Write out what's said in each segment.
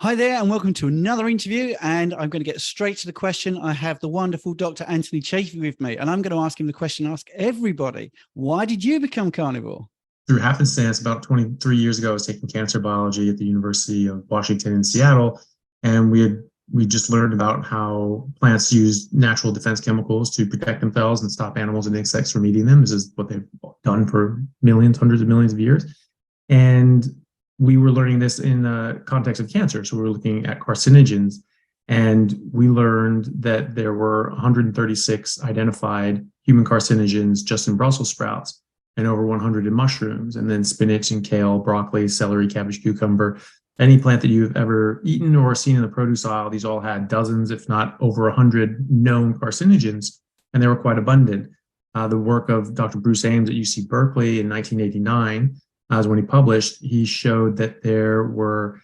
Hi there, and welcome to another interview. And I'm going to get straight to the question. I have the wonderful Dr. Anthony Chaffee with me, and I'm going to ask him the question I ask everybody. Why did you become carnivore? Through happenstance, about 23 years ago, I was taking cancer biology at the University of Washington in Seattle, and we just learned about how plants use natural defense chemicals to protect themselves and stop animals and insects from eating them. This is what they've done for millions, hundreds of millions of years. And we were learning this in the context of cancer. So we were looking at carcinogens, and we learned that there were 136 identified human carcinogens just in Brussels sprouts, and over 100 in mushrooms, and then spinach and kale, broccoli, celery, cabbage, cucumber. Any plant that you've ever eaten or seen in the produce aisle, these all had dozens, if not over 100 known carcinogens, and they were quite abundant. The work of Dr. Bruce Ames at UC Berkeley in 1989, when he published, he showed that there were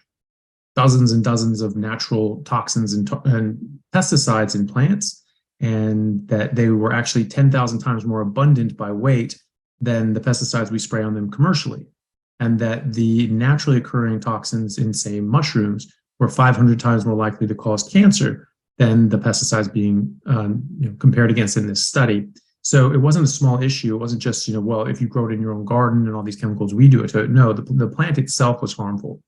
dozens and dozens of natural toxins and pesticides in plants, and that they were actually 10,000 times more abundant by weight than the pesticides we spray on them commercially, and that the naturally occurring toxins in, say, mushrooms were 500 times more likely to cause cancer than the pesticides being compared against in this study. So it wasn't a small issue. It wasn't just, well, if you grow it in your own garden and all these chemicals, we do it to it. No, the plant itself was harmful.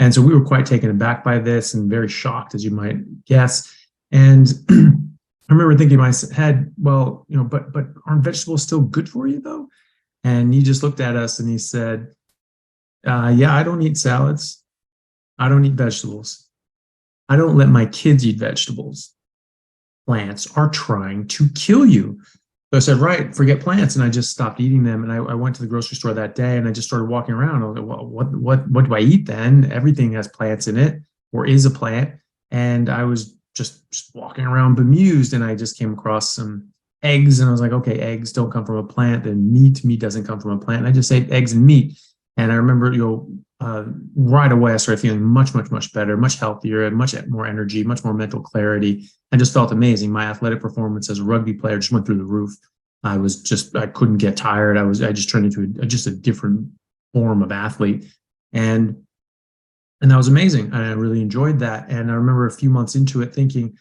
And so we were quite taken aback by this and very shocked, as you might guess. And I remember thinking in my head, well, but aren't vegetables still good for you, though? And he just looked at us and he said, yeah, I don't eat salads. I don't eat vegetables. I don't let my kids eat vegetables. Plants are trying to kill you. So I said, right, forget plants. And I just stopped eating them. And I went to the grocery store that day and I just started walking around. I was like, well, what do I eat then? Everything has plants in it, or is a plant. And I was just walking around bemused, and I just came across some eggs, and I was like, okay, eggs don't come from a plant. Then meat doesn't come from a plant. And I just ate eggs and meat. And I remember, right away I started feeling much, much, much better, much healthier, and much more energy, much more mental clarity, and just felt amazing. My athletic performance as a rugby player just went through the roof. I couldn't get tired. I just turned into a different form of athlete. And that was amazing. I really enjoyed that. And I remember a few months into it thinking,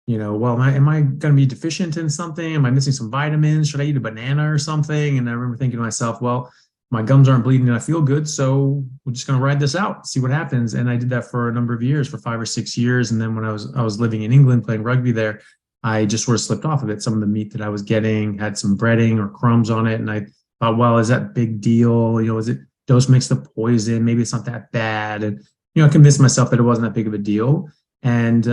well, am I going to be deficient in something? Am I missing some vitamins? Should I eat a banana or something? And I remember thinking to myself, well, my gums aren't bleeding and I feel good, so we're just going to ride this out, see what happens. And I did that for a number of years, for 5 or 6 years. And then when I was living in England playing rugby there, I just sort of slipped off of it. Some of the meat that I was getting had some breading or crumbs on it. And I thought, well, is that a big deal? Is it dose mix the poison? Maybe it's not that bad. And, I convinced myself that it wasn't that big of a deal. And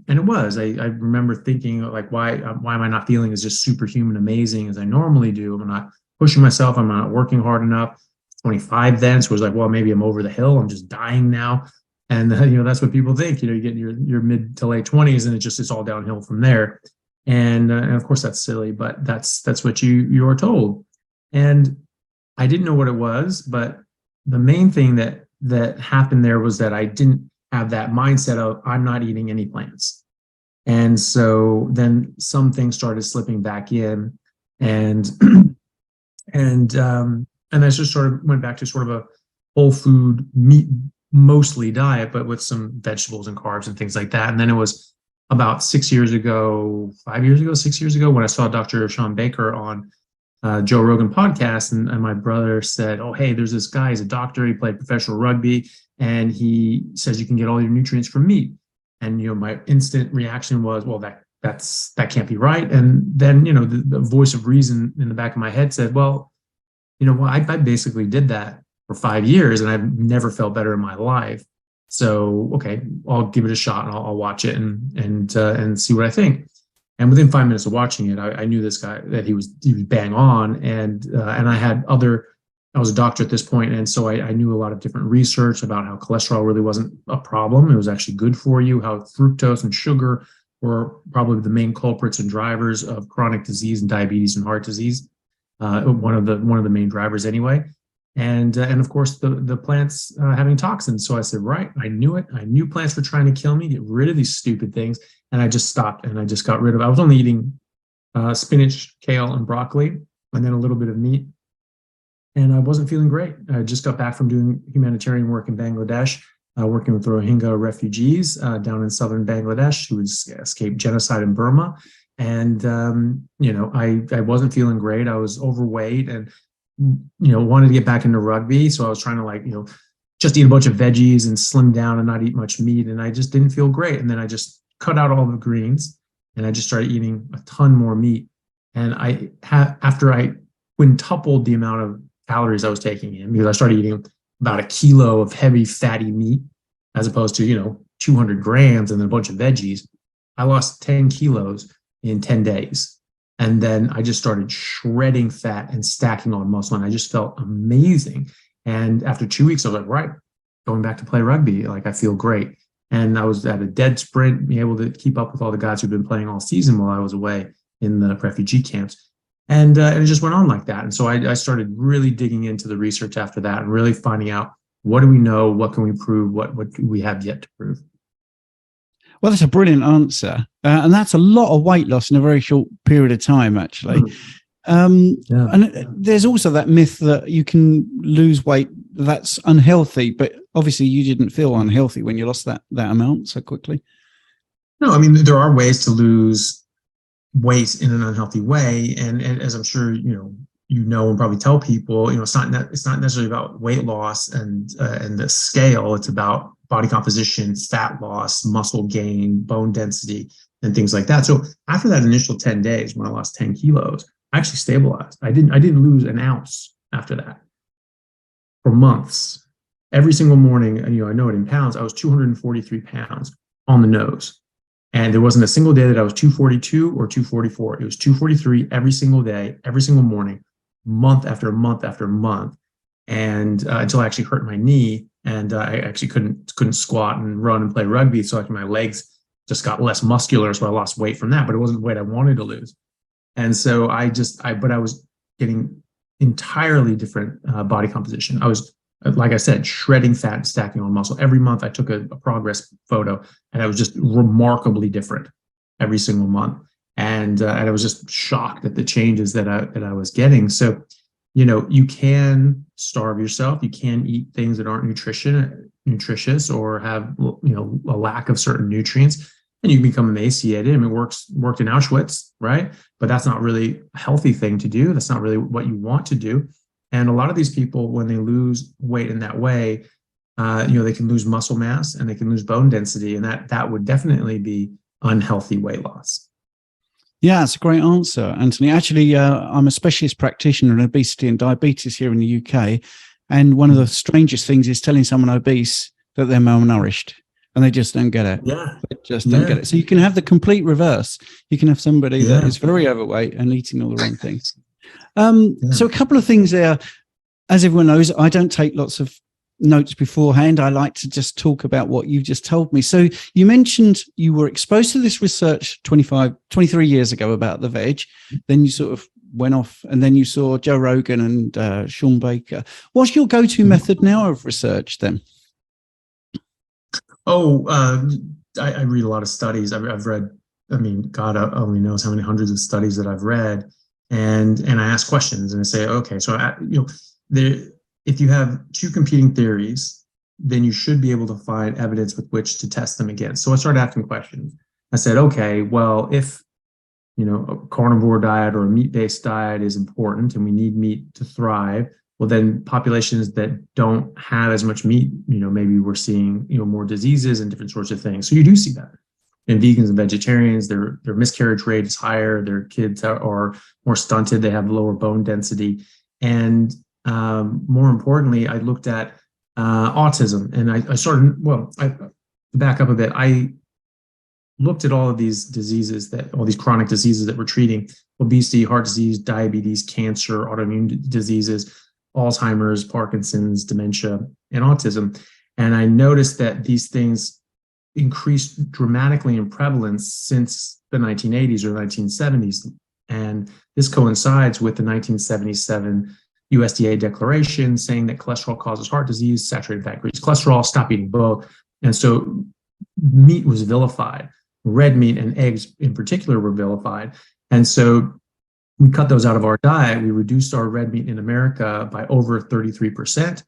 it was. I remember thinking, like, why am I not feeling as just superhuman amazing as I normally do? I'm not pushing myself. I'm not working hard enough. 25 then, so it was like, well, maybe I'm over the hill. I'm just dying now. And that's what people think. You get in your mid to late 20s, and it's all downhill from there. And of course that's silly, but that's what you are told. And I didn't know what it was, but the main thing that happened there was that I didn't have that mindset of I'm not eating any plants. And so then some things started slipping back in, and I just sort of went back to sort of a whole food meat mostly diet, but with some vegetables and carbs and things like that. And then it was about 6 years ago, when I saw Dr. Sean Baker on Joe Rogan podcast, and my brother said, oh, hey, there's this guy, he's a doctor, he played professional rugby, and he says you can get all your nutrients from meat. And my instant reaction was, well, that can't be right. And then the voice of reason in the back of my head said, well, I basically did that for 5 years, and I've never felt better in my life. So okay, I'll give it a shot, and I'll watch it and see what I think. And within 5 minutes of watching it, I knew this guy, that he was bang on. And I was a doctor at this point, and so I knew a lot of different research about how cholesterol really wasn't a problem. It was actually good for you. How fructose and sugar were probably the main culprits and drivers of chronic disease and diabetes and heart disease. One of the main drivers anyway. And of course the plants having toxins. So I said, right, I knew it. I knew plants were trying to kill me, get rid of these stupid things. And I just stopped, and I just got rid of, I was only eating spinach, kale, and broccoli, and then a little bit of meat. And I wasn't feeling great. I just got back from doing humanitarian work in Bangladesh, working with Rohingya refugees down in southern Bangladesh who escaped genocide in Burma. And, I wasn't feeling great. I was overweight and, wanted to get back into rugby. So I was trying to just eat a bunch of veggies and slim down and not eat much meat. And I just didn't feel great. And then I just cut out all the greens and I just started eating a ton more meat. And after I quintupled the amount of calories I was taking in, because I started eating about a kilo of heavy fatty meat as opposed to, 200 grams and then a bunch of veggies, I lost 10 kilos in 10 days. And then I just started shredding fat and stacking on muscle. And I just felt amazing. And after 2 weeks, I was like, right, going back to play rugby. I feel great. And I was at a dead sprint, being able to keep up with all the guys who've been playing all season while I was away in the refugee camps. And it just went on like that. And so I started really digging into the research after that and really finding out, what do we know? What can we prove? What do we have yet to prove? Well, that's a brilliant answer. And that's a lot of weight loss in a very short period of time, actually. Yeah. And there's also that myth that you can lose weight that's unhealthy, but obviously you didn't feel unhealthy when you lost that amount so quickly. No, I mean, there are ways to lose weight in an unhealthy way. And as I'm sure, and probably tell people, it's not necessarily about weight loss and the scale. It's about body composition, fat loss, muscle gain, bone density, and things like that. So after that initial 10 days, when I lost 10 kilos, I actually stabilized. I didn't lose an ounce after that for months. Every single morning, I know it in pounds, I was 243 pounds on the nose. And there wasn't a single day that I was 242 or 244. It was 243 every single day, every single morning, month after month after month. And until I actually hurt my knee, and I actually couldn't squat and run and play rugby. So my legs just got less muscular. So I lost weight from that, but it wasn't weight I wanted to lose. And so but I was getting entirely different body composition. I was, like I said, shredding fat and stacking on muscle. Every month I took a progress photo, and I was just remarkably different every single month. And I was just shocked at the changes that I was getting. So, you can starve yourself. You can eat things that aren't nutritious or have, a lack of certain nutrients, and you become emaciated. I mean, worked in Auschwitz, right? But that's not really a healthy thing to do. That's not really what you want to do. And a lot of these people, when they lose weight in that way, they can lose muscle mass and they can lose bone density, and that would definitely be unhealthy weight loss. Yeah, that's a great answer, Anthony. Actually, I'm a specialist practitioner in obesity and diabetes here in the UK. And one of the strangest things is telling someone obese that they're malnourished, and they just don't get it. Yeah. They just don't get it. So you can have the complete reverse. You can have somebody that is very overweight and eating all the wrong things. So a couple of things there. As everyone knows, I don't take lots of notes beforehand. I like to just talk about what you've just told me. So you mentioned you were exposed to this research 23 years ago about the veg. Then you sort of went off, and then you saw Joe Rogan and Sean Baker. What's your go-to method now of research then? I read a lot of studies. I've read, God only knows how many hundreds of studies that I've read. And I ask questions and I say, okay, so if you have two competing theories, then you should be able to find evidence with which to test them against. So I started asking questions. I said, okay, well, if a carnivore diet or a meat-based diet is important and we need meat to thrive, well, then populations that don't have as much meat, maybe we're seeing more diseases and different sorts of things. So you do see that. In vegans and vegetarians, their miscarriage rate is higher. Their kids are more stunted. They have lower bone density. And more importantly, I looked at autism, and I started, to back up a bit, I looked at all of these diseases, all these chronic diseases that we're treating: obesity, heart disease, diabetes, cancer, autoimmune diseases, Alzheimer's, Parkinson's, dementia, and autism. And I noticed that these things increased dramatically in prevalence since the 1980s or 1970s. And this coincides with the 1977 USDA declaration saying that cholesterol causes heart disease, saturated fat increases cholesterol, stop eating both. And so meat was vilified. Red meat and eggs in particular were vilified. And so we cut those out of our diet. We reduced our red meat in America by over 33%.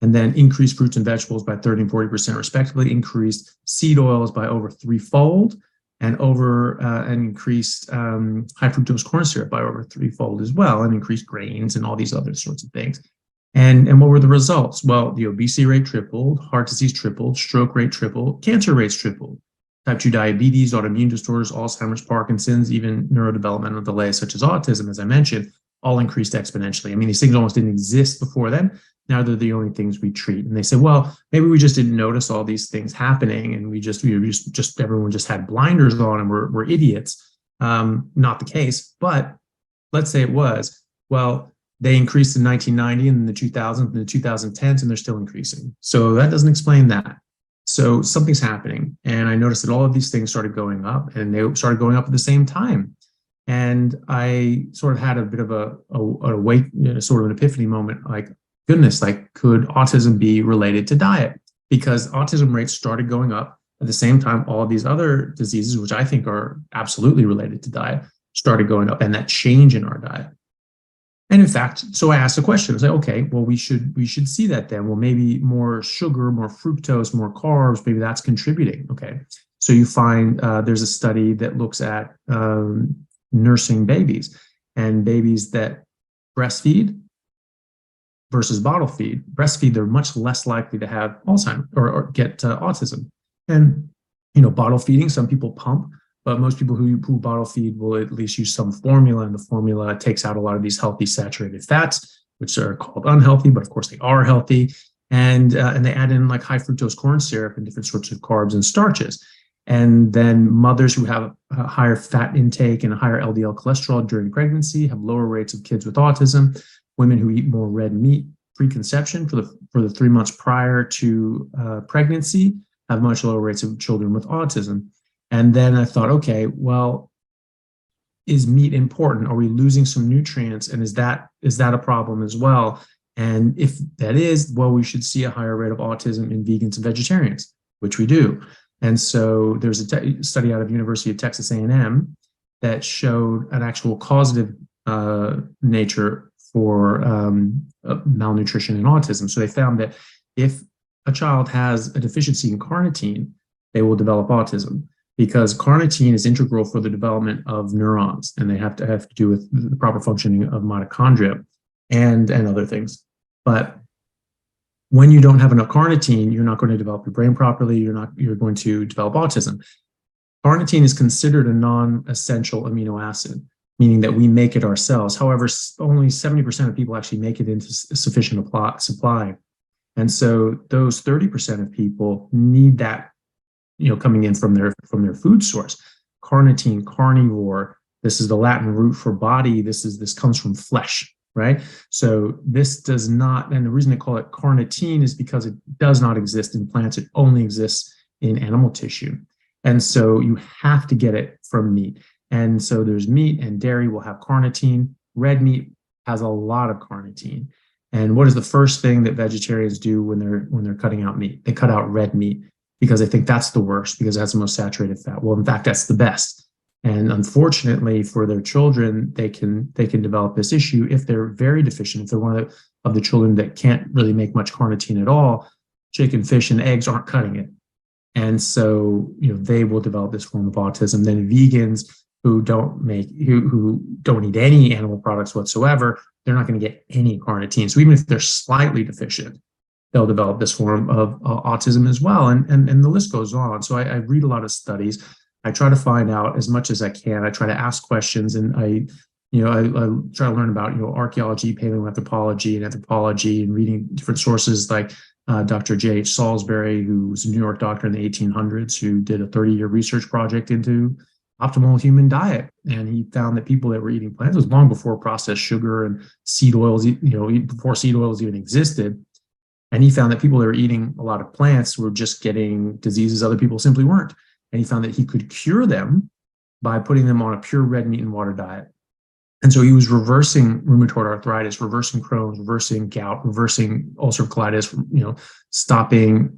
and then increased fruits and vegetables by 30 and 40% respectively, increased seed oils by over threefold, and increased high fructose corn syrup by over threefold as well, and increased grains and all these other sorts of things. And what were the results? Well, the obesity rate tripled, heart disease tripled, stroke rate tripled, cancer rates tripled, type 2 diabetes, autoimmune disorders, Alzheimer's, Parkinson's, even neurodevelopmental delays such as autism, as I mentioned, all increased exponentially. I mean, these things almost didn't exist before then. Now they're the only things we treat. And they say, well, maybe we just didn't notice all these things happening, and everyone just had blinders on and we're idiots. Not the case, but let's say it was. Well, they increased in 1990 and in the 2000s and the 2010s, and they're still increasing. So that doesn't explain that. So something's happening. And I noticed that all of these things started going up, and they started going up at the same time. And I sort of had a bit of sort of an epiphany moment, like, goodness, like, could autism be related to diet? Because autism rates started going up at the same time all of these other diseases, which I think are absolutely related to diet, started going up, and that change in our diet. And in fact, so I asked the question, I was like, okay, well, we should see that then. Well, maybe more sugar, more fructose, more carbs, maybe that's contributing. Okay. So you find there's a study that looks at nursing babies, and babies that breastfeed versus bottle feed. Breastfeed, they're much less likely to have Alzheimer's or get autism. And, bottle feeding, some people pump, but most people who bottle feed will at least use some formula, and the formula takes out a lot of these healthy saturated fats, which are called unhealthy, but of course they are healthy. And they add in like high fructose corn syrup and different sorts of carbs and starches. And then mothers who have a higher fat intake and a higher LDL cholesterol during pregnancy have lower rates of kids with autism. Women who eat more red meat pre-conception for the 3 months prior to pregnancy have much lower rates of children with autism. And then I thought, okay, well, is meat important? Are we losing some nutrients? And is that a problem as well? And if that is, well, we should see a higher rate of autism in vegans and vegetarians, which we do. And so there's a study out of University of Texas A&M that showed an actual causative nature for malnutrition and autism. So they found that if a child has a deficiency in carnitine, they will develop autism, because carnitine is integral for the development of neurons, and they have to do with the proper functioning of mitochondria and other things. But when you don't have enough carnitine, you're not going to develop your brain properly. You're going to develop autism. Carnitine is considered a non-essential amino acid, meaning that we make it ourselves. However, only 70% of people actually make it into sufficient supply. And so those 30% of people need that, coming in from their food source. Carnitine, carnivore, this is the Latin root for body. This comes from flesh, right? So this does not, and the reason they call it carnitine is because it does not exist in plants. It only exists in animal tissue. And so you have to get it from meat. And so there's meat, and dairy will have carnitine. Red meat has a lot of carnitine. And what is the first thing that vegetarians do when they're cutting out meat? They cut out red meat because they think that's the worst, because it has the most saturated fat. Well, in fact, that's the best. And unfortunately for their children, they can develop this issue if they're very deficient. If they're one of the children that can't really make much carnitine at all, chicken, fish, and eggs aren't cutting it. And so, they will develop this form of autism. Then vegans who don't eat any animal products whatsoever, they're not going to get any carnitine. So even if they're slightly deficient, they'll develop this form of autism as well. And the list goes on. So I read a lot of studies. I try to find out as much as I can. I try to ask questions, and I try to learn about, archaeology, paleoanthropology, and anthropology, and reading different sources like Dr. J.H. Salisbury, who was a New York doctor in the 1800s, who did a 30-year research project into optimal human diet. And he found that people that were eating plants, it was long before processed sugar and seed oils, before seed oils even existed. And he found that people that were eating a lot of plants were just getting diseases other people simply weren't. And he found that he could cure them by putting them on a pure red meat and water diet. And so he was reversing rheumatoid arthritis, reversing Crohn's, reversing gout, reversing ulcerative colitis, stopping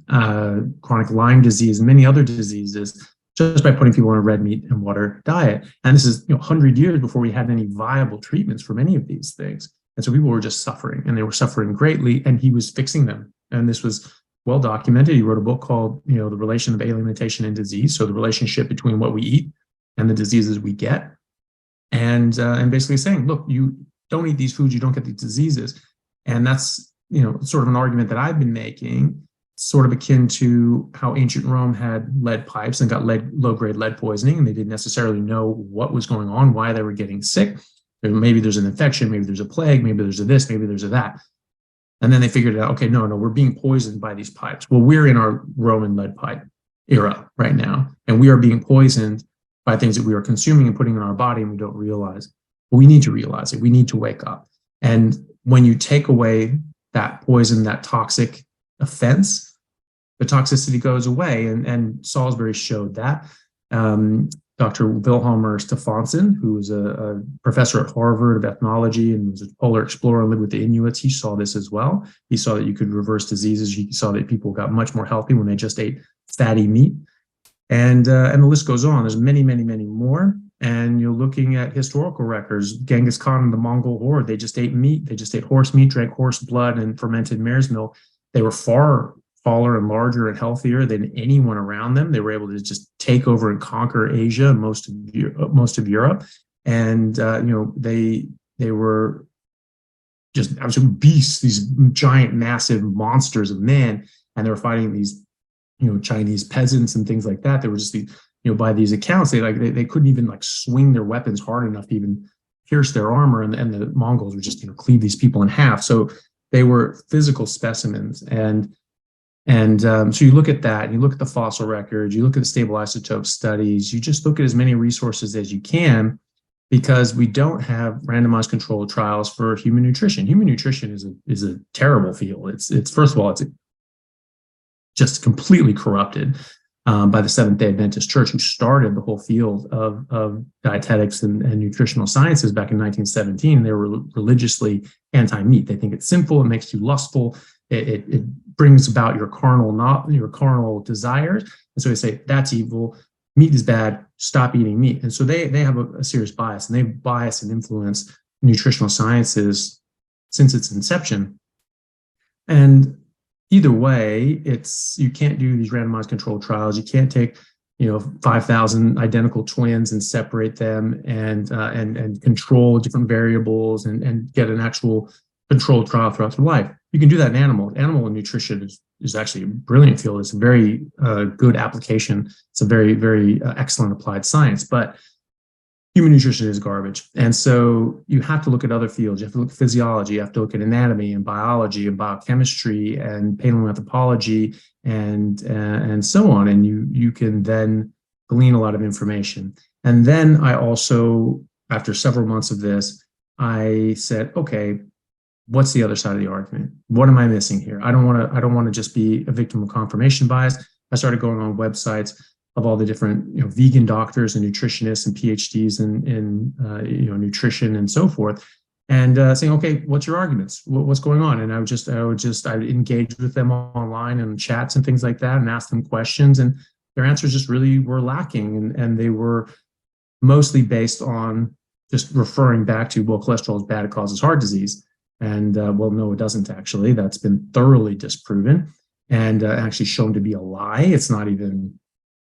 chronic Lyme disease and many other diseases, just by putting people on a red meat and water diet. And this is 100 years before we had any viable treatments for many of these things. And so people were just suffering, and they were suffering greatly, and he was fixing them. And this was well documented. He wrote a book called, The Relation of Alimentation and Disease. So the relationship between what we eat and the diseases we get. And basically saying, look, you don't eat these foods, you don't get these diseases. And that's, sort of an argument that I've been making, sort of akin to how ancient Rome had lead pipes and got low-grade lead poisoning, and they didn't necessarily know what was going on, why they were getting sick. Maybe there's an infection, maybe there's a plague, maybe there's a this, maybe there's a that. And then they figured out, okay, no, we're being poisoned by these pipes. Well, we're in our Roman lead pipe era right now, and we are being poisoned by things that we are consuming and putting in our body, and we don't realize. But we need to realize it. We need to wake up. And when you take away that poison, that toxic offense, the toxicity goes away. And Salisbury showed that. Dr. Wilhelmer Stefansson, who was a professor at Harvard of ethnology and was a polar explorer and lived with the Inuits, he saw this as well. He saw that you could reverse diseases. He saw that people got much more healthy when they just ate fatty meat. And the list goes on. There's many, many, many more. And you're looking at historical records. Genghis Khan and the Mongol horde, they just ate meat. They just ate horse meat, drank horse blood, and fermented mare's milk. They were far taller and larger and healthier than anyone around them. They were able to just take over and conquer Asia and most of Europe. And they were just absolute beasts, these giant, massive monsters of man. And they were fighting these Chinese peasants and things like that. They were just by these accounts, they couldn't even swing their weapons hard enough to even pierce their armor, and the Mongols would just cleave these people in half. So they were physical specimens, and so you look at that, and you look at the fossil records, you look at the stable isotope studies, you just look at as many resources as you can, because we don't have randomized controlled trials for human nutrition. Human nutrition is a terrible field. It's first of all, it's just completely corrupted by the Seventh-day Adventist Church, who started the whole field of dietetics and nutritional sciences back in 1917. They were religiously anti-meat. They think it's sinful, it makes you lustful, it brings about your carnal desires, and so they say that's evil. Meat is bad. Stop eating meat. And so they have a serious bias, and they bias and influence nutritional sciences since its inception. And either way, you can't do these randomized controlled trials. You can't take 5,000 identical twins and separate them and control different variables and get an actual controlled trial throughout their life. You can do that in animals. Animal nutrition is actually a brilliant field. It's a very good application. It's a very, very excellent applied science. But human nutrition is garbage. And so you have to look at other fields. You have to look at physiology. You have to look at anatomy and biology and biochemistry and paleoanthropology and so on. And you can then glean a lot of information. And then I also, after several months of this, I said, okay, what's the other side of the argument? What am I missing here? I don't want to just be a victim of confirmation bias. I started going on websites of all the different vegan doctors and nutritionists and PhDs in nutrition and so forth, and saying, okay, what's your arguments? What's going on? And I would engage with them online and chats and things like that, and ask them questions, and their answers just really were lacking, and they were mostly based on just referring back to, well, cholesterol is bad, it causes heart disease, and well, no, it doesn't actually. That's been thoroughly disproven and actually shown to be a lie. It's not even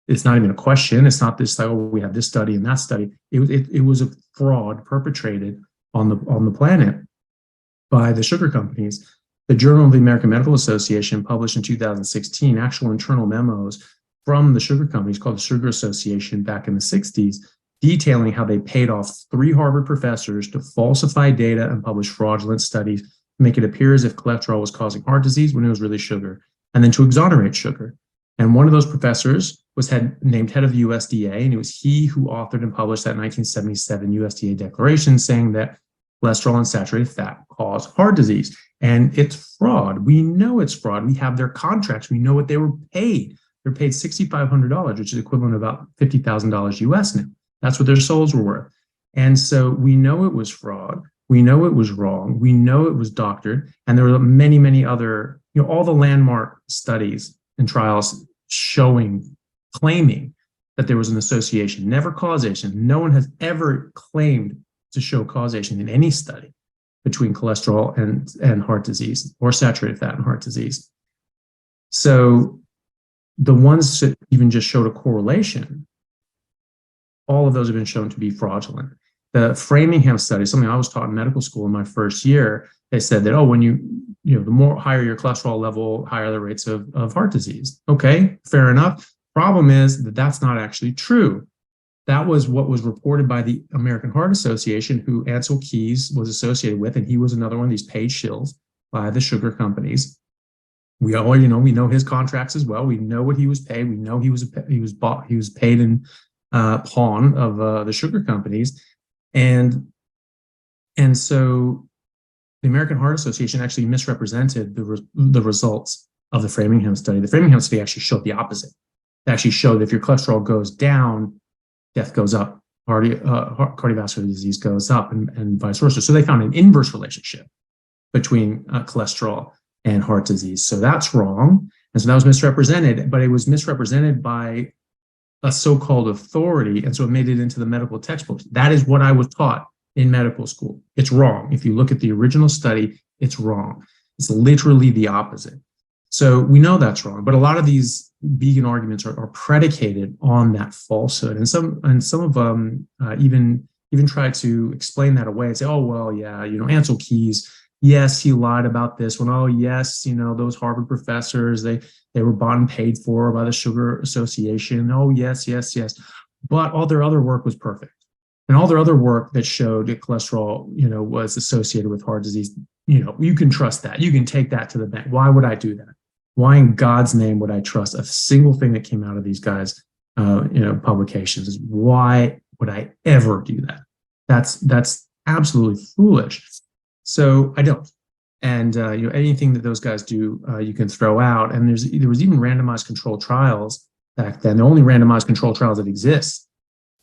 a question. It's not this, oh, we have this study and that study. It was a fraud perpetrated on the planet by the sugar companies. The Journal of the American Medical Association published in 2016 actual internal memos from the sugar companies called the Sugar Association back in the 60s, detailing how they paid off 3 Harvard professors to falsify data and publish fraudulent studies to make it appear as if cholesterol was causing heart disease when it was really sugar, and then to exonerate sugar. And one of those professors was named head of the USDA, and it was he who authored and published that 1977 USDA declaration saying that cholesterol and saturated fat cause heart disease. And it's fraud. We know it's fraud. We have their contracts. We know what they were paid. They're paid $6,500, which is equivalent to about $50,000 US now. That's what their souls were worth. And so we know it was fraud. We know it was wrong. We know it was doctored. And there were many, many other, all the landmark studies and trials claiming that there was an association, never causation. No one has ever claimed to show causation in any study between cholesterol and heart disease, or saturated fat and heart disease. So the ones that even just showed a correlation, all of those have been shown to be fraudulent. The Framingham study, something I was taught in medical school in my first year, they said that, when the more higher your cholesterol level, higher the rates of heart disease. Okay, fair enough. Problem is that that's not actually true. That was what was reported by the American Heart Association, who Ancel Keys was associated with, and he was another one of these paid shills by the sugar companies. We all, we know his contracts as well. We know what he was paid. We know he was paid in pawn of the sugar companies, and so the American Heart Association actually misrepresented the results of the Framingham study. The Framingham study actually showed the opposite. It actually showed that if your cholesterol goes down, death goes up, cardiovascular disease goes up, and vice versa. So they found an inverse relationship between cholesterol and heart disease. So that's wrong. And so that was misrepresented, but it was misrepresented by a so-called authority. And so it made it into the medical textbooks. That is what I was taught in medical school. It's wrong. If you look at the original study, it's wrong. It's literally the opposite. So we know that's wrong, but a lot of these vegan arguments are predicated on that falsehood. And some of them even try to explain that away and say, oh, well, yeah, Ancel Keys, yes, he lied about this one. Oh, yes, those Harvard professors, they were bought and paid for by the Sugar Association. Oh, yes. But all their other work was perfect. And all their other work that showed that cholesterol, was associated with heart disease, you can trust that. You can take that to the bank. Why would I do that? Why in God's name would I trust a single thing that came out of these guys, publications? Why would I ever do that? That's absolutely foolish. So I don't. And anything that those guys do, you can throw out. And there was even randomized controlled trials back then. The only randomized controlled trials that exist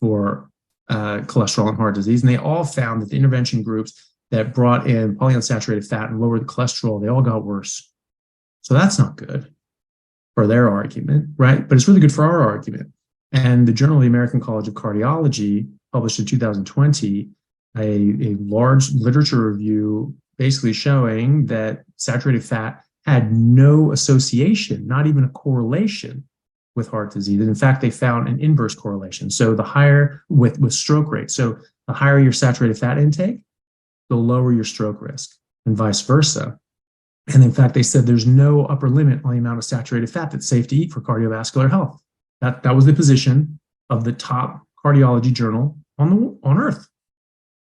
for cholesterol and heart disease, and they all found that the intervention groups that brought in polyunsaturated fat and lowered the cholesterol, they all got worse. So that's not good for their argument, right? But it's really good for our argument. And the Journal of the American College of Cardiology published in 2020 a large literature review basically showing that saturated fat had no association, not even a correlation with heart disease. And in fact, they found an inverse correlation. So the higher with stroke rate. So the higher your saturated fat intake, the lower your stroke risk, and vice versa. And in fact, they said there's no upper limit on the amount of saturated fat that's safe to eat for cardiovascular health. That was the position of the top cardiology journal on Earth.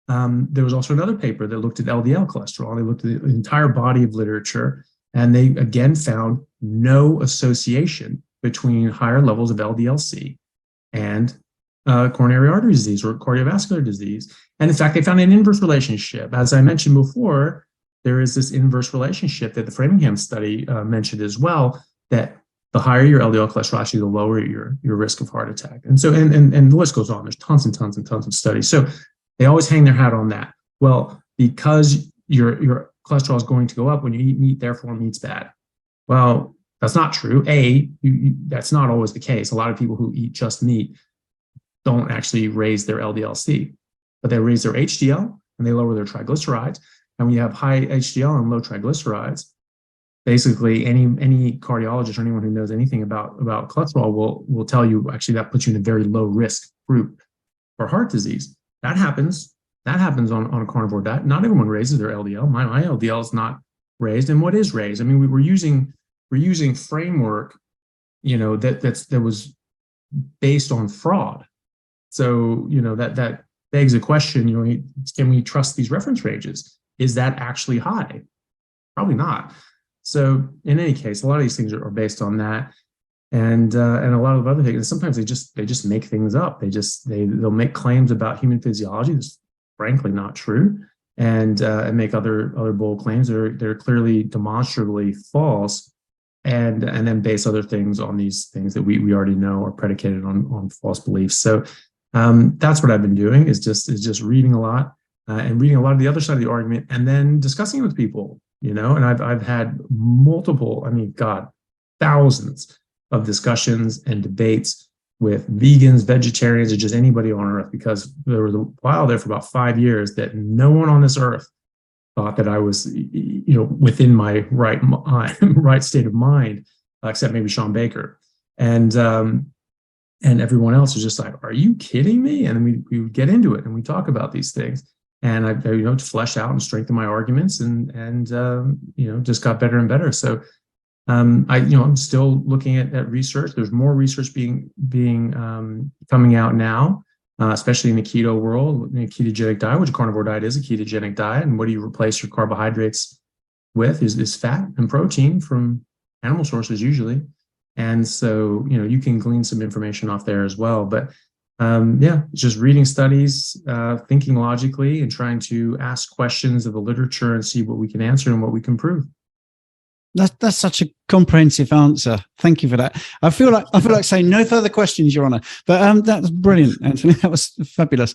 There was also another paper that looked at LDL cholesterol. They looked at the entire body of literature, and they again found no association between higher levels of LDL-C and coronary artery disease or cardiovascular disease. And in fact, they found an inverse relationship. As I mentioned before, there is this inverse relationship that the Framingham study mentioned as well, that the higher your LDL cholesterol, actually the lower your risk of heart attack. And so, and the list goes on. There's tons and tons and tons of studies. So they always hang their hat on that. Well, because your cholesterol is going to go up when you eat meat, therefore meat's bad. Well, that's not true. That's not always the case. A lot of people who eat just meat don't actually raise their LDL-C, but they raise their HDL and they lower their triglycerides. And when you have high HDL and low triglycerides, basically any cardiologist or anyone who knows anything about cholesterol will tell you actually that puts you in a very low risk group for heart disease. That happens on a carnivore diet. Not everyone raises their LDL. My LDL is not raised. And what is raised? I mean, we're using framework, that was based on fraud. So, that begs the question, can we trust these reference ranges? Is that actually high? Probably not. So in any case, a lot of these things are based on that. And a lot of other things. And sometimes they just make things up. They'll make claims about human physiology that's frankly not true, and make other bold claims that are clearly demonstrably false, and then base other things on these things that we already know are predicated on false beliefs. So that's what I've been doing is just reading a lot and reading a lot of the other side of the argument, and then discussing it with people. And I've had multiple, thousands of discussions and debates with vegans, vegetarians, or just anybody on earth, because there was a while there for about 5 years that no one on this earth thought that I was, within my right state of mind except maybe Sean Baker. And everyone else is just like, are you kidding me? And then we would get into it and we talk about these things. And I to flesh out and strengthen my arguments and just got better and better. So I'm still looking at research. There's more research being coming out now, especially in the keto world, in a ketogenic diet, which a carnivore diet is a ketogenic diet. And what do you replace your carbohydrates with is fat and protein from animal sources usually. And so, you can glean some information off there as well. But just reading studies, thinking logically, and trying to ask questions of the literature and see what we can answer and what we can prove. That's such a comprehensive answer. Thank you for that. I feel like saying no further questions, Your Honor. But that's brilliant, Anthony. That was fabulous.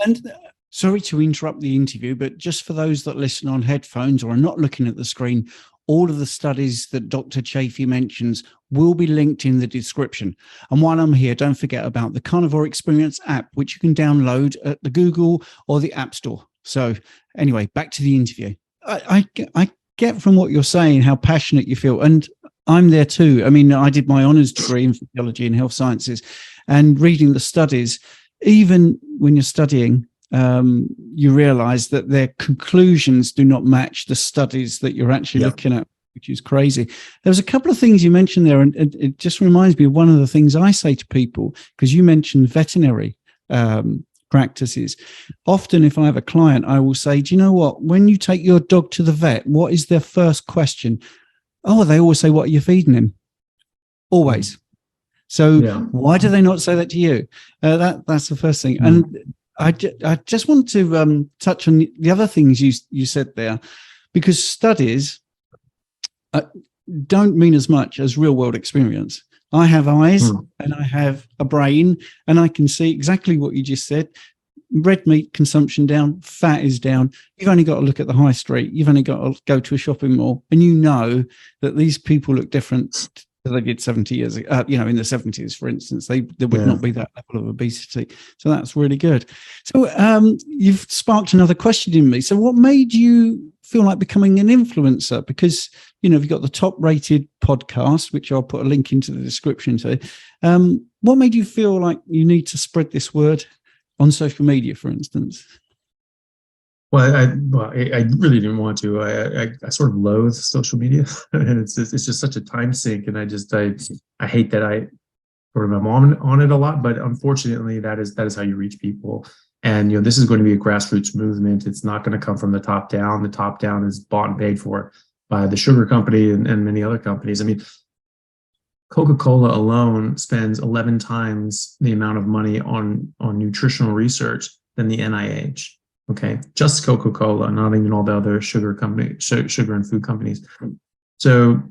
And sorry to interrupt the interview, but just for those that listen on headphones or are not looking at the screen, all of the studies that Dr. Chaffee mentions will be linked in the description. And while I'm here, don't forget about the Carnivore Experience app, which you can download at the Google or the App Store. So anyway, back to the interview. I get from what you're saying how passionate you feel. And I'm there too. I mean, I did my honours degree in physiology and health sciences, and reading the studies, even when you're studying, you realize that their conclusions do not match the studies that you're actually looking at, which is crazy. There was a couple of things you mentioned there, and it just reminds me of one of the things I say to people, because you mentioned veterinary practices. Often, if I have a client, I will say, do you know what? When you take your dog to the vet, what is their first question? Oh, they always say, what are you feeding him? Always. So why do they not say that to you? That's the first thing. And I just want to touch on the other things you said there, because studies don't mean as much as real world experience. I have eyes and I have a brain, and I can see exactly what you just said. Red meat consumption down, fat is down. You've only got to look at the high street. You've only got to go to a shopping mall, and you know that these people look different they did 70 years ago, in the 70s, for instance. There would not be that level of obesity. So that's really good. So you've sparked another question in me. So what made you feel like becoming an influencer? Because, you've got the top rated podcast, which I'll put a link into the description to. What made you feel like you need to spread this word on social media, for instance? Well, I really didn't want to. I sort of loathe social media, and it's just such a time sink. And I hate that I sort of am on it a lot. But unfortunately, that is how you reach people. And this is going to be a grassroots movement. It's not going to come from the top down. The top down is bought and paid for by the sugar company and many other companies. I mean, Coca-Cola alone spends 11 times the amount of money on nutritional research than the NIH. Okay, just Coca-Cola, not even all the other sugar and food companies. So,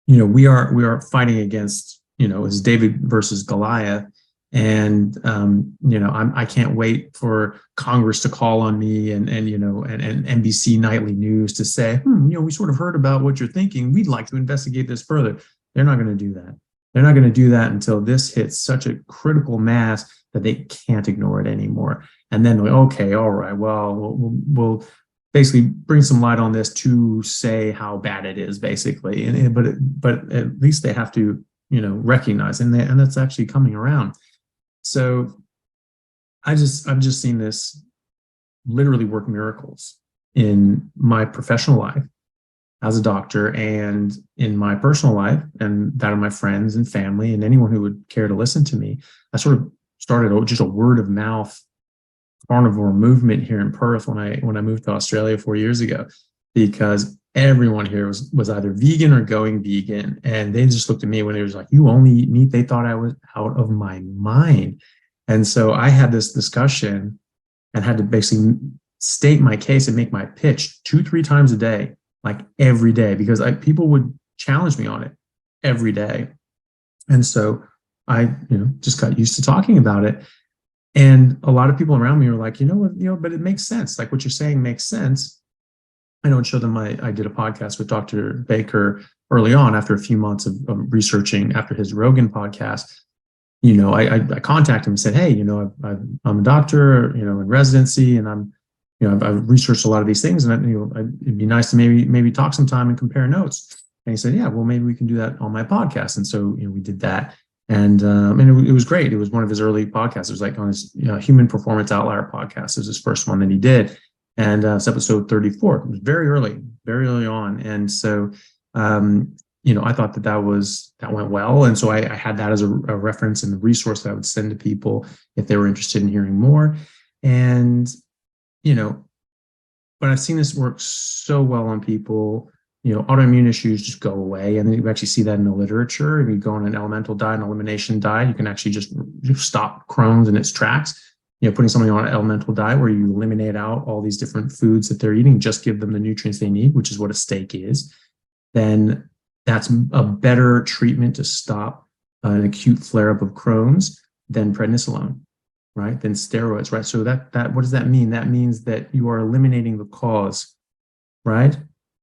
we are fighting against, it's David versus Goliath, and I can't wait for Congress to call on me and NBC nightly news to say, we sort of heard about what you're thinking. We'd like to investigate this further. They're not going to do that. They're not going to do that until this hits such a critical mass that they can't ignore it anymore. And then, okay, all right, well, we'll basically bring some light on this to say how bad it is, basically. But at least they have to, recognize, and that's actually coming around. So I've just seen this literally work miracles in my professional life as a doctor, and in my personal life, and that of my friends and family and anyone who would care to listen to me. I sort of started just a word of mouth carnivore movement here in Perth when I moved to Australia 4 years ago, because everyone here was either vegan or going vegan, and they just looked at me when they was like, "You only eat meat." They thought I was out of my mind. And so I had this discussion and had to basically state my case and make my pitch 2-3 times a day, like every day, because people would challenge me on it every day. And so I, just got used to talking about it. And a lot of people around me were like, but it makes sense. Like, what you're saying makes sense. I don't show them I did a podcast with Dr. Baker early on after a few months of researching after his Rogan podcast. I contacted him and said, hey, I'm a doctor, in residency, and I've researched a lot of these things, and it'd be nice to maybe talk sometime and compare notes. And he said, yeah, well, maybe we can do that on my podcast. And so, we did that. And it was great. It was one of his early podcasts. It was like on his Human Performance Outlier podcast. It was his first one that he did. And it's episode 34. It was very early on. And so, I thought that went well. And so I had that as a reference and a resource that I would send to people if they were interested in hearing more. And, but I've seen this work so well on people. Autoimmune issues just go away. And then you actually see that in the literature. If you go on an elemental diet, an elimination diet, you can actually just stop Crohn's in its tracks. Putting somebody on an elemental diet where you eliminate out all these different foods that they're eating, just give them the nutrients they need, which is what a steak is, then that's a better treatment to stop an acute flare-up of Crohn's than prednisolone, right? Than steroids, right? So that what does that mean? That means that you are eliminating the cause, right?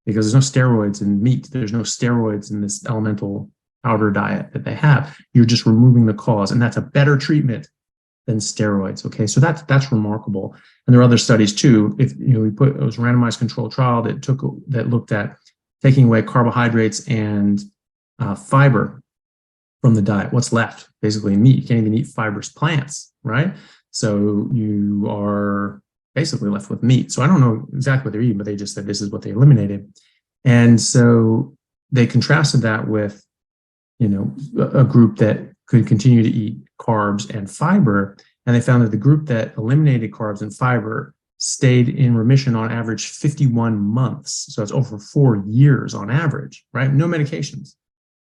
Because there's no steroids in meat. There's no steroids in this elemental powder diet that they have. You're just removing the cause, and that's a better treatment than steroids. Okay, so that's remarkable. And there are other studies too. If it was a randomized controlled trial that looked at taking away carbohydrates and fiber from the diet. What's left? Basically meat. You can't even eat fibrous plants, right? So you are basically left with meat. So I don't know exactly what they're eating, but they just said this is what they eliminated. And so they contrasted that with, a group that could continue to eat carbs and fiber. And they found that the group that eliminated carbs and fiber stayed in remission on average 51 months. So it's over 4 years on average, right? No medications.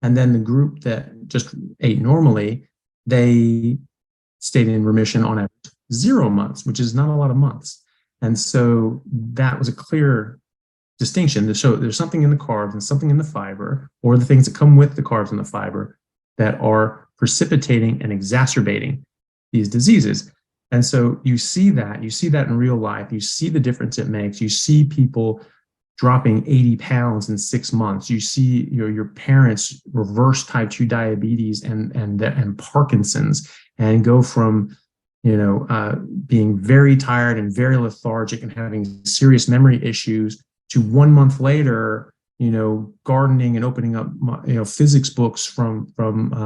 And then the group that just ate normally, they stayed in remission on average 0 months, which is not a lot of months. And so that was a clear distinction to show there's something in the carbs and something in the fiber, or the things that come with the carbs and the fiber, that are precipitating and exacerbating these diseases. And so you see that in real life. You see the difference it makes. You see people dropping 80 pounds in 6 months. You see your parents reverse type 2 diabetes and Parkinson's, and go from being very tired and very lethargic and having serious memory issues to 1 month later, gardening and opening up physics books from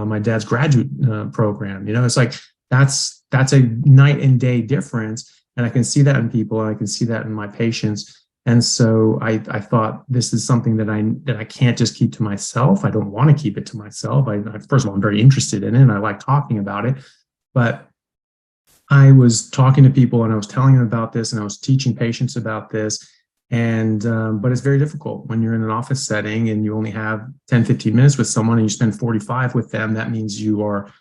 my dad's graduate program. It's like that's a night and day difference, and I can see that in people, and I can see that in my patients. And so I thought, this is something that I can't just keep to myself. I don't want to keep it to myself. First of all, I'm very interested in it, and I like talking about it, but I was talking to people and I was telling them about this, and I was teaching patients about this. And, but it's very difficult when you're in an office setting and you only have 10, 15 minutes with someone and you spend 45 with them. That means you are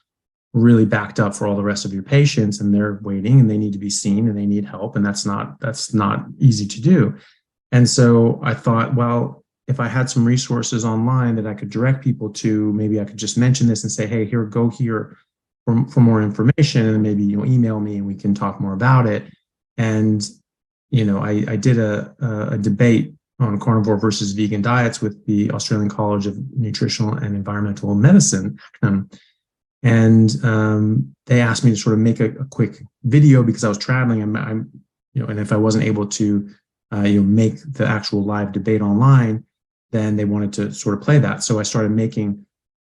really backed up for all the rest of your patients, and they're waiting and they need to be seen and they need help. And that's not easy to do. And so I thought, well, if I had some resources online that I could direct people to, maybe I could just mention this and say, hey, go here for more information, and maybe email me and we can talk more about it. And I did a debate on carnivore versus vegan diets with the Australian College of Nutritional and Environmental Medicine. And they asked me to sort of make a quick video because I was traveling, and if I wasn't able to make the actual live debate online, then they wanted to sort of play that. So I started making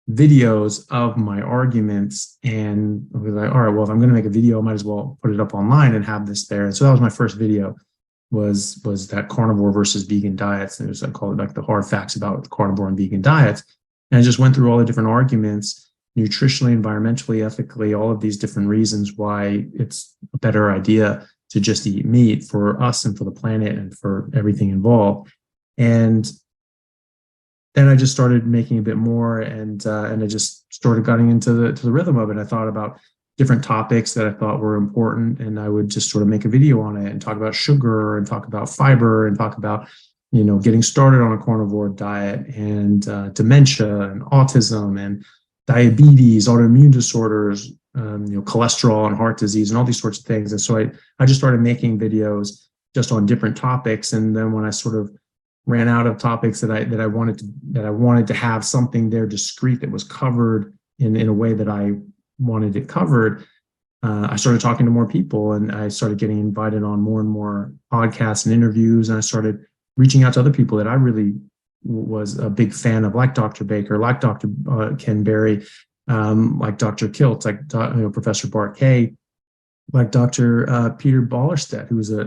videos of my arguments, and I was like, all right, well, if I'm going to make a video, I might as well put it up online and have this there. And so that was my first video, was that carnivore versus vegan diets. And I call it like the hard facts about carnivore and vegan diets. And I just went through all the different arguments, nutritionally, environmentally, ethically, all of these different reasons why it's a better idea to just eat meat for us and for the planet and for everything involved. And then I just started making a bit more, and I just started getting into the rhythm of it. I thought about different topics that I thought were important, and I would just sort of make a video on it and talk about sugar and talk about fiber and talk about, getting started on a carnivore diet, and dementia and autism and diabetes, autoimmune disorders, cholesterol and heart disease and all these sorts of things. And so I just started making videos just on different topics. And then when I sort of ran out of topics that I wanted to have something there discrete that was covered in a way that I wanted it covered, I started talking to more people, and I started getting invited on more and more podcasts and interviews, and I started reaching out to other people that I really was a big fan of, like Dr. Baker, like Dr. Ken Berry, like Dr. Kiltz, like Professor Bart Kay, like Dr. Peter Ballerstedt, who is a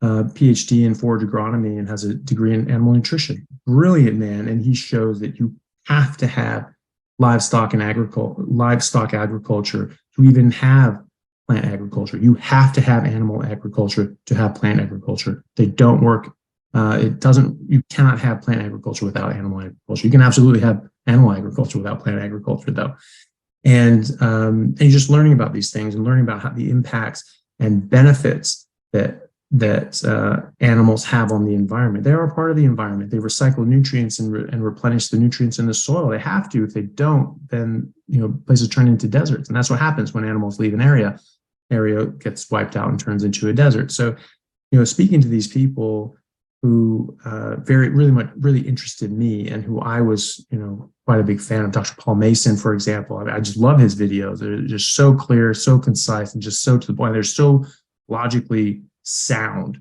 PhD in forage agronomy and has a degree in animal nutrition. Brilliant man, and he shows that you have to have livestock agriculture to even have plant agriculture. You have to have animal agriculture to have plant agriculture. They don't work. You cannot have plant agriculture without animal agriculture. You can absolutely have animal agriculture without plant agriculture, though. And you're just learning about these things and learning about how the impacts and benefits that animals have on the environment. They are part of the environment. They recycle nutrients and replenish the nutrients in the soil. They have to. If they don't, then places turn into deserts, and that's what happens when animals leave an area. Area gets wiped out and turns into a desert. So, speaking to these people who really interested me, and who I was, quite a big fan of, Dr. Paul Mason, for example. I just love his videos. They're just so clear, so concise, and just so to the point. They're so logically sound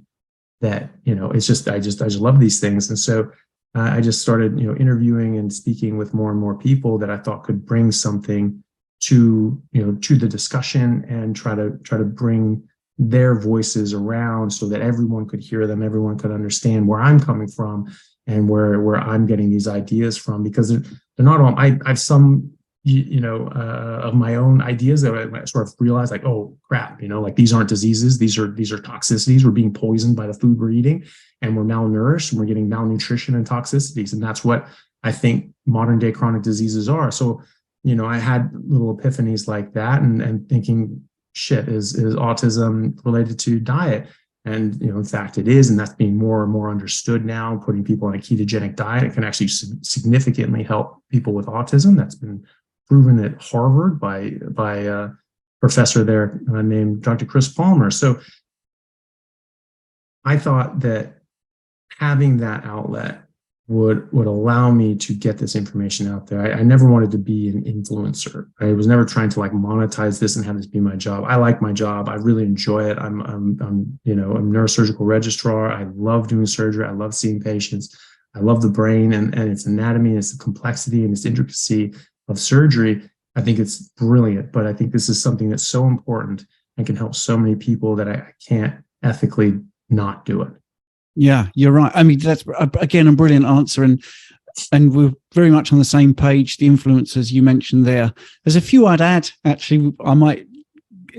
that it's just I just love these things. And so I just started interviewing and speaking with more and more people that I thought could bring something to the discussion, and try to bring their voices around so that everyone could hear them, everyone could understand where I'm coming from and where I'm getting these ideas from, because they're not all. I have some of my own ideas that I sort of realized, like, oh crap, like these aren't diseases, these are toxicities. We're being poisoned by the food we're eating, and we're malnourished, and we're getting malnutrition and toxicities, and that's what I think modern day chronic diseases are. So I had little epiphanies like that, and thinking, shit, is autism related to diet? And in fact it is, and that's being more and more understood now. Putting people on a ketogenic diet, it can actually significantly help people with autism. That's been proven at Harvard by a professor there named Dr. Chris Palmer. So I thought that having that outlet would allow me to get this information out there. I never wanted to be an influencer. I was never trying to monetize this and have this be my job. I like my job. I really enjoy it. I'm a neurosurgical registrar. I love doing surgery. I love seeing patients. I love the brain and its anatomy, and its complexity and its intricacy of surgery. I think it's brilliant, but I think this is something that's so important and can help so many people that I can't ethically not do it. Yeah, you're right. I mean, that's again a brilliant answer, and we're very much on the same page. The influencers you mentioned there. There's a few I'd add. Actually, I might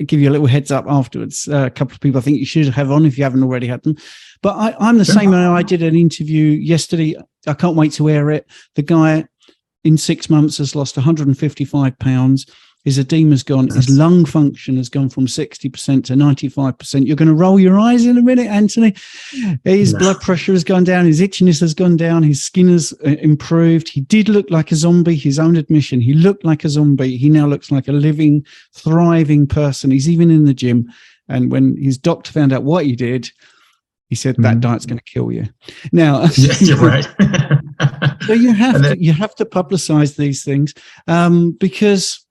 give you a little heads up afterwards. A couple of people I think you should have on if you haven't already had them. But I'm the same. I did an interview yesterday. I can't wait to air it. The guy in 6 months has lost 155 pounds. His edema's gone. Yes. His lung function has gone from 60% to 95%. You're going to roll your eyes in a minute, Anthony. His blood pressure has gone down. His itchiness has gone down. His skin has improved. He did look like a zombie. His own admission. He looked like a zombie. He now looks like a living, thriving person. He's even in the gym. And when his doctor found out what he did, he said that diet's going to kill you. Now, yeah, you're right. So you have to publicize these things because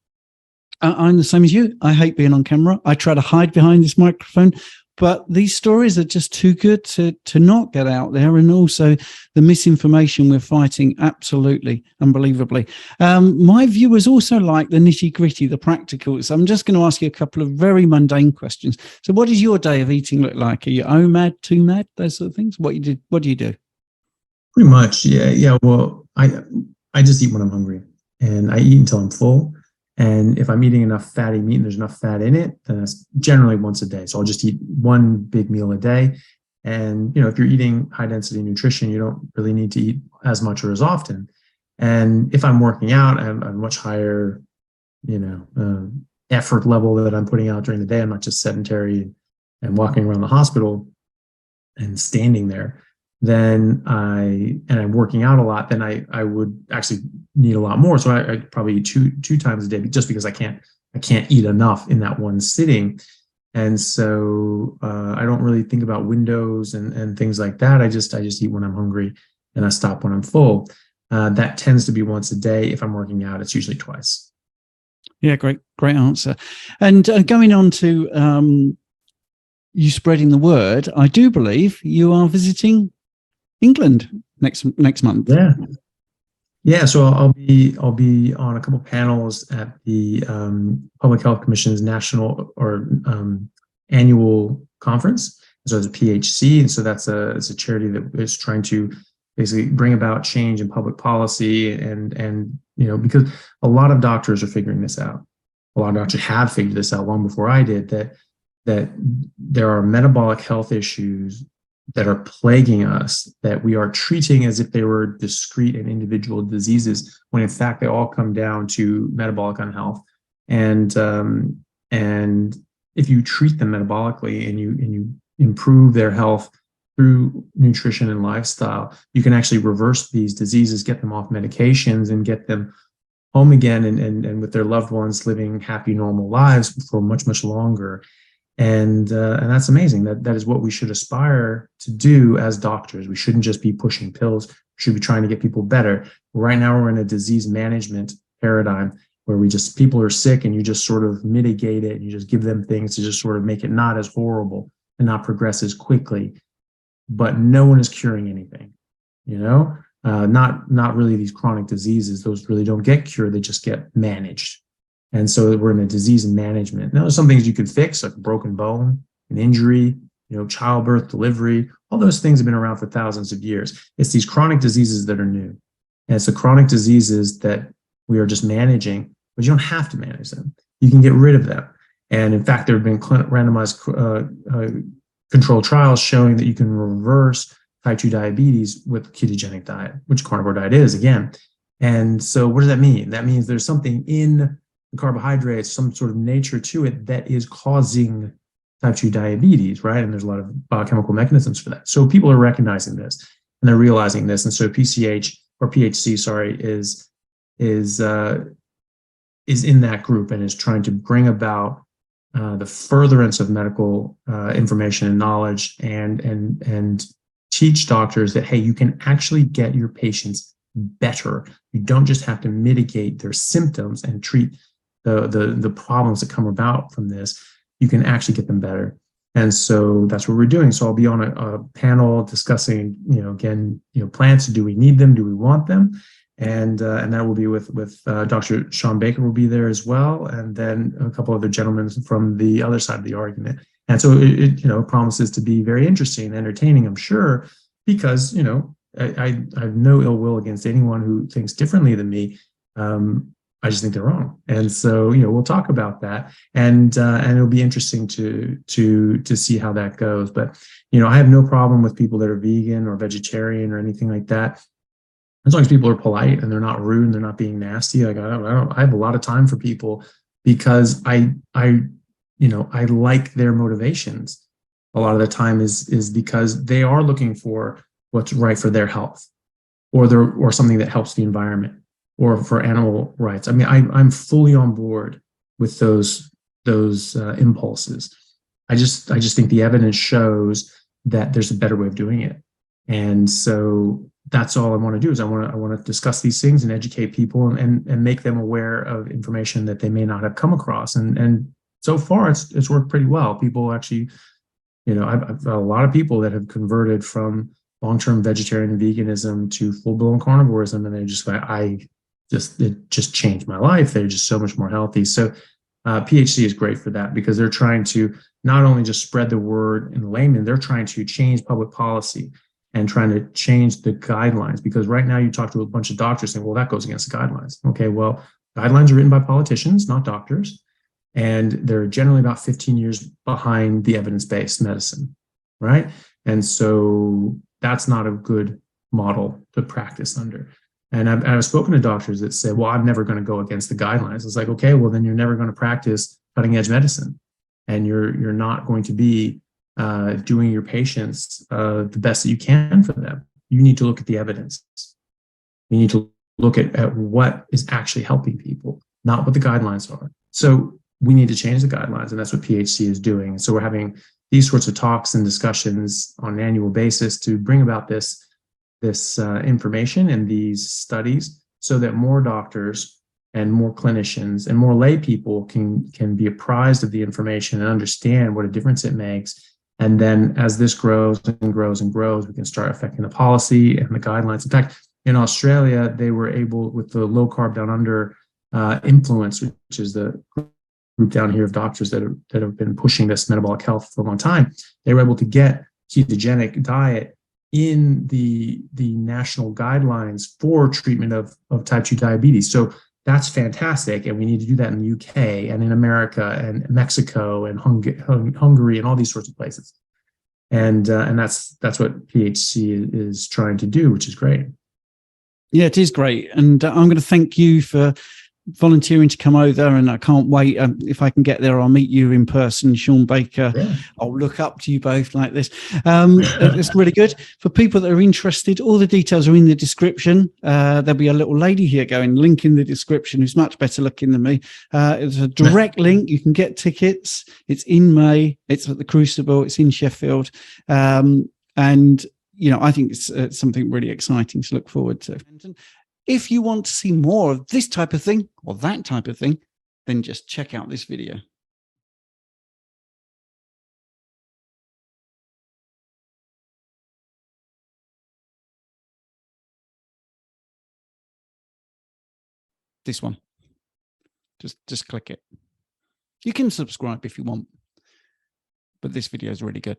I'm the same as you. I hate being on camera. I try to hide behind this microphone, but these stories are just too good to not get out there. And also the misinformation we're fighting, absolutely, unbelievably. My viewers also like the nitty gritty, the practical. So I'm just going to ask you a couple of very mundane questions. So what does your day of eating look like? Are you OMAD, TOMAD, those sort of things? What do you do? Pretty much. Yeah. Well, I just eat when I'm hungry, and I eat until I'm full. And if I'm eating enough fatty meat and there's enough fat in it, then it's generally once a day. So I'll just eat one big meal a day. And, if you're eating high density nutrition, you don't really need to eat as much or as often. And if I'm working out, I have a much higher, effort level that I'm putting out during the day. I'm not just sedentary and walking around the hospital and standing there. Then I'm working out a lot, then I would actually need a lot more. So I probably eat two times a day, just because I can't eat enough in that one sitting. And so I don't really think about windows and things like that. I just eat when I'm hungry, and I stop when I'm full. That tends to be once a day. If I'm working out, it's usually twice. Yeah, great answer. And going on to you spreading the word, I do believe you are visiting England next month? Yeah. So I'll be on a couple panels at the Public Health Commission's national or annual conference. So it's a PHC, and so it's a charity that is trying to basically bring about change in public policy, and because a lot of doctors are figuring this out. A lot of doctors have figured this out long before I did, that there are metabolic health issues that are plaguing us that we are treating as if they were discrete and individual diseases, when in fact they all come down to metabolic unhealth. And if you treat them metabolically and you improve their health through nutrition and lifestyle, you can actually reverse these diseases, get them off medications, and get them home again and with their loved ones living happy, normal lives for much, much longer. And that's amazing. That is what we should aspire to do as doctors. We shouldn't just be pushing pills. We should be trying to get people better. Right now, we're in a disease management paradigm where people are sick and you just sort of mitigate it. And you just give them things to just sort of make it not as horrible and not progress as quickly. But no one is curing anything, not really these chronic diseases. Those really don't get cured. They just get managed. And so we're in a disease management. Now, there's some things you can fix, like a broken bone, an injury, childbirth, delivery. All those things have been around for thousands of years. It's these chronic diseases that are new. And it's the chronic diseases that we are just managing, but you don't have to manage them. You can get rid of them. And in fact, there have been randomized controlled trials showing that you can reverse type 2 diabetes with ketogenic diet, which carnivore diet is, again. And so what does that mean? That means there's something in the carbohydrates, some sort of nature to it that is causing type 2 diabetes, right? And there's a lot of biochemical mechanisms for that. So people are recognizing this and they're realizing this. And so PHC, is in that group and is trying to bring about the furtherance of medical information and knowledge and teach doctors that, hey, you can actually get your patients better. You don't just have to mitigate their symptoms and treat the problems that come about from this. You can actually get them better. And so that's what we're doing. So I'll be on a panel discussing, plants. Do we need them? Do we want them? And that will be with Dr. Sean Baker will be there as well. And then a couple other gentlemen from the other side of the argument. And so it promises to be very interesting and entertaining, I'm sure, because, I have no ill will against anyone who thinks differently than me. I just think they're wrong. And so, we'll talk about that, and it'll be interesting to see how that goes. But, I have no problem with people that are vegan or vegetarian or anything like that, as long as people are polite and they're not rude and they're not being nasty. Like I have a lot of time for people because I like their motivations. A lot of the time is because they are looking for what's right for their health, or something that helps the environment, or for animal rights. I mean, I'm fully on board with those impulses. I just think the evidence shows that there's a better way of doing it, and so that's all I want to do. Is I want to discuss these things and educate people and make them aware of information that they may not have come across. And so far, it's worked pretty well. People actually, I've a lot of people that have converted from long-term vegetarian and veganism to full-blown carnivorism, and they're just like, it just changed my life. They're just so much more healthy. So PHC is great for that, because they're trying to not only just spread the word in layman, they're trying to change public policy and trying to change the guidelines. Because right now you talk to a bunch of doctors saying, well, that goes against the guidelines. Okay, well, guidelines are written by politicians, not doctors. And they're generally about 15 years behind the evidence-based medicine, right? And so that's not a good model to practice under. And I've spoken to doctors that say, well, I'm never going to go against the guidelines. It's like, okay, well, then you're never going to practice cutting edge medicine. And you're not going to be doing your patients the best that you can for them. You need to look at the evidence. You need to look at what is actually helping people, not what the guidelines are. So we need to change the guidelines, and that's what PHC is doing. So we're having these sorts of talks and discussions on an annual basis to bring about this information and these studies, so that more doctors and more clinicians and more lay people can be apprised of the information and understand what a difference it makes, And then as this grows and grows and grows, we can start affecting the policy and the guidelines. In fact, in Australia, they were able, with the low carb down under influence, which is the group down here of doctors that have been pushing this metabolic health for a long time, they were able to get ketogenic diet in the national guidelines for treatment of type 2 diabetes. So that's fantastic, and we need to do that in the UK and in America and Mexico and Hungary and all these sorts of places. And that's what PHC is trying to do, which is great. Yeah, it is great, and I'm going to thank you for volunteering to come over, and I can't wait. If I can get there, I'll meet you in person, Sean Baker. Yeah. I'll look up to you both like this. It's really good. For people that are interested, all the details are in the description. There'll be a little lady here going, link in the description, who's much better looking than me. It's a direct link. You can get tickets. It's in May. It's at the Crucible. It's in Sheffield. And, you know, I think it's something really exciting to look forward to. If you want to see more of this type of thing or that type of thing, then just check out this video. This one. Just click it. You can subscribe if you want, but this video is really good.